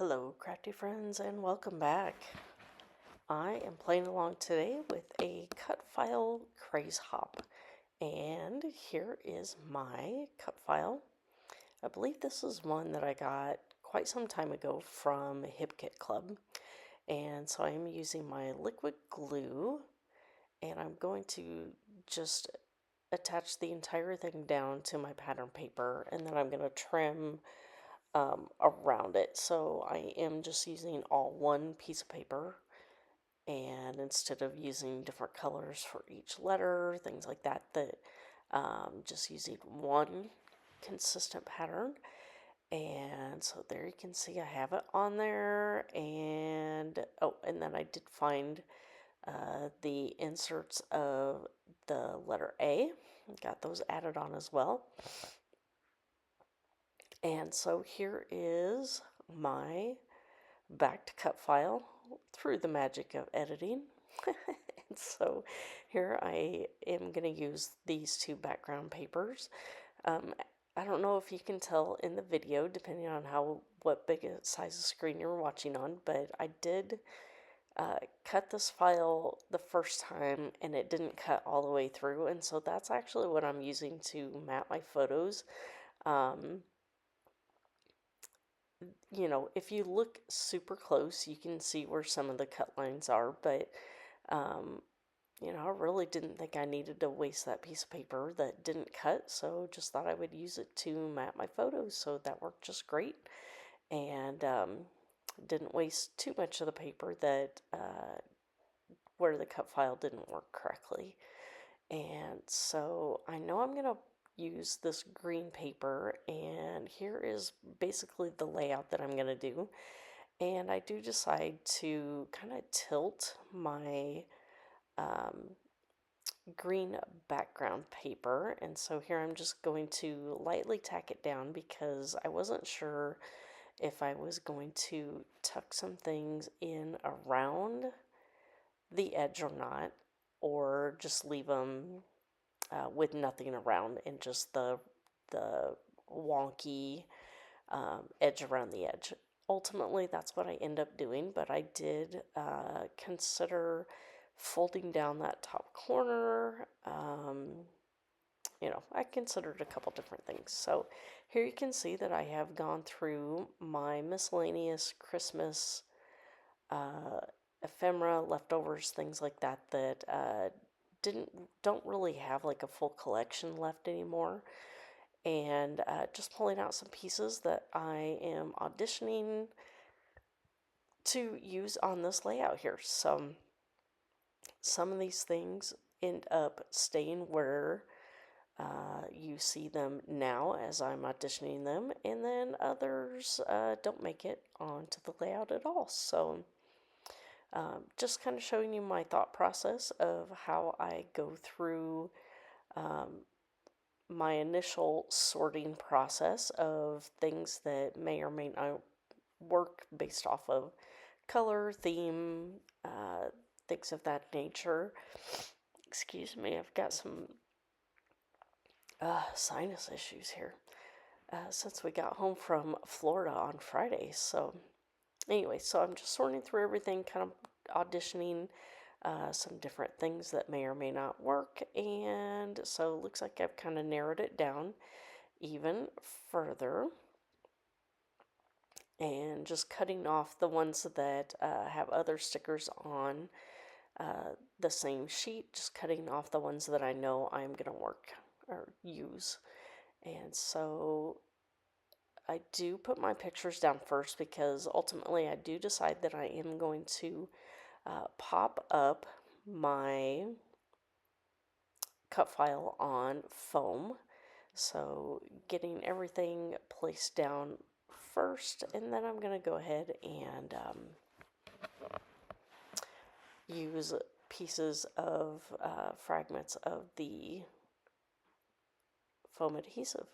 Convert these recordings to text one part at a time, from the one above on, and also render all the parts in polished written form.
Hello, crafty friends, and welcome back. I am playing along today with a Cut File Craze Hop, and here is my cut file. I believe this is one that I got quite some time ago from Hip Kit Club, and so I am using my liquid glue, and I'm going to just attach the entire thing down to my pattern paper, and then I'm going to trim around it. So I am just using all one piece of paper, and instead of using different colors for each letter, things like that, just using one consistent pattern. And so there you can see I have it on there. And oh, and then I did find the inserts of the letter A. Got those added on as well. And so here is my back to cut file through the magic of editing. And so here I am going to use these two background papers. I don't know if you can tell in the video, depending on what big a size of screen you're watching on, but I did cut this file the first time and it didn't cut all the way through, and so that's actually what I'm using to map my photos. If you look super close, you can see where some of the cut lines are, but, I really didn't think I needed to waste that piece of paper that didn't cut, so just thought I would use it to map my photos, so that worked just great, and didn't waste too much of the paper that, where the cut file didn't work correctly. And so I know I'm going to use this green paper, and here is basically the layout that I'm going to do. And I do decide to kind of tilt my green background paper, and so here I'm just going to lightly tack it down because I wasn't sure if I was going to tuck some things in around the edge or not, or just leave them with nothing around and just the wonky edge around the edge. Ultimately, that's what I end up doing, but I did consider folding down that top corner. I considered a couple different things. So here you can see that I have gone through my miscellaneous Christmas ephemera, leftovers, things like that don't really have like a full collection left anymore, and just pulling out some pieces that I am auditioning to use on this layout here. So some of these things end up staying where you see them now as I'm auditioning them, and then others don't make it onto the layout at all. So just kind of showing you my thought process of how I go through my initial sorting process of things that may or may not work based off of color, theme, things of that nature. Excuse me, I've got some sinus issues here since we got home from Florida on Friday. So anyway, so I'm just sorting through everything, kind of auditioning some different things that may or may not work, and so it looks like I've kind of narrowed it down even further, and just cutting off the ones that have other stickers on the same sheet, just cutting off the ones that I know I'm going to work or use. And so I do put my pictures down first because ultimately I do decide that I am going to pop up my cut file on foam. So getting everything placed down first, and then I'm going to go ahead and use pieces of fragments of the foam adhesive.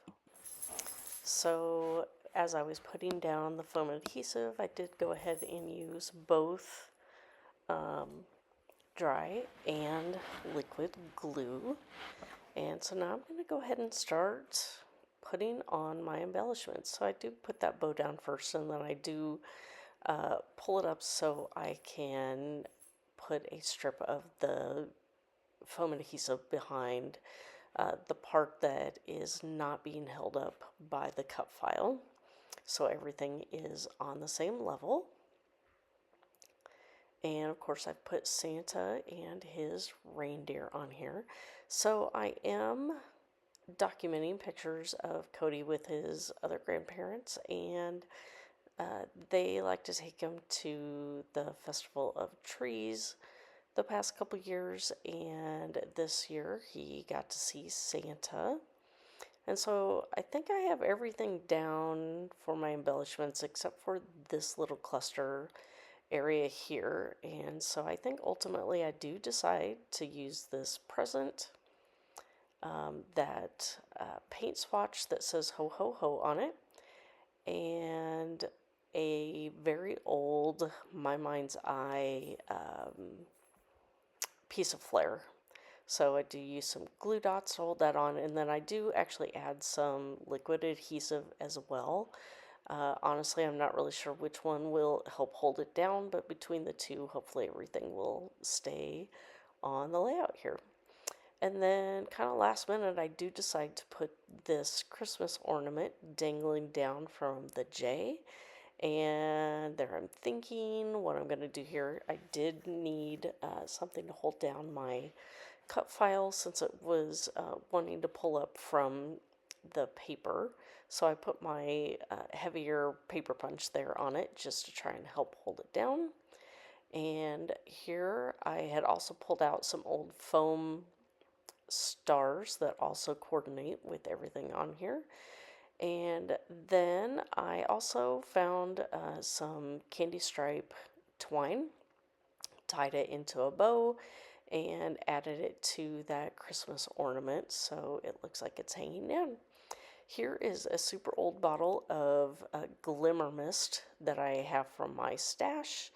So as I was putting down the foam adhesive, I did go ahead and use both dry and liquid glue. And so now I'm going to go ahead and start putting on my embellishments. So I do put that bow down first, and then I do pull it up so I can put a strip of the foam adhesive behind the part that is not being held up by the cut file, so everything is on the same level. And of course I've put Santa and his reindeer on here. So I am documenting pictures of Cody with his other grandparents, and they like to take him to the Festival of Trees the past couple years, and this year he got to see Santa. And so I think I have everything down for my embellishments except for this little cluster area here. And so I think ultimately I do decide to use this present, that paint swatch that says ho ho ho on it, and a very old, my mind's eye, piece of flair. So I do use some glue dots to hold that on, and then I do actually add some liquid adhesive as well. Honestly, I'm not really sure which one will help hold it down, but between the two, hopefully everything will stay on the layout here. And then kind of last minute, I do decide to put this Christmas ornament dangling down from the J. And there I'm thinking what I'm going to do here. I did need something to hold down my cut file since it was wanting to pull up from the paper. So I put my heavier paper punch there on it just to try and help hold it down. And here I had also pulled out some old foam stars that also coordinate with everything on here. And then I also found some candy stripe twine, tied it into a bow, and added it to that Christmas ornament so it looks like it's hanging down. Here is a super old bottle of Glimmer Mist that I have from my stash.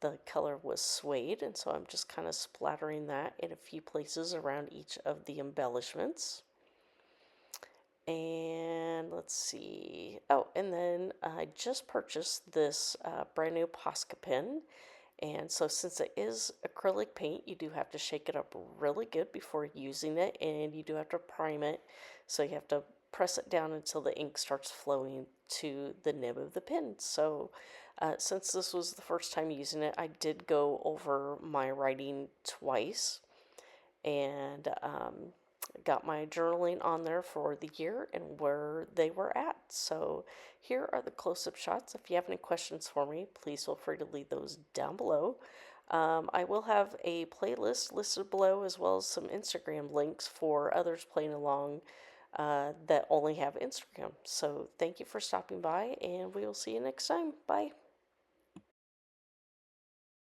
The color was suede, and so I'm just kind of splattering that in a few places around each of the embellishments. And let's see. Oh, and then I just purchased this brand new Posca pen. And so since it is acrylic paint, you do have to shake it up really good before using it, and you do have to prime it. So you have to press it down until the ink starts flowing to the nib of the pen. So since this was the first time using it, I did go over my writing twice, and got my journaling on there for the year and where they were at. So here are the close-up shots. If you have any questions for me, please feel free to leave those down below. I will have a playlist listed below, as well as some Instagram links for others playing along that only have Instagram. So thank you for stopping by, and we will see you next time. Bye.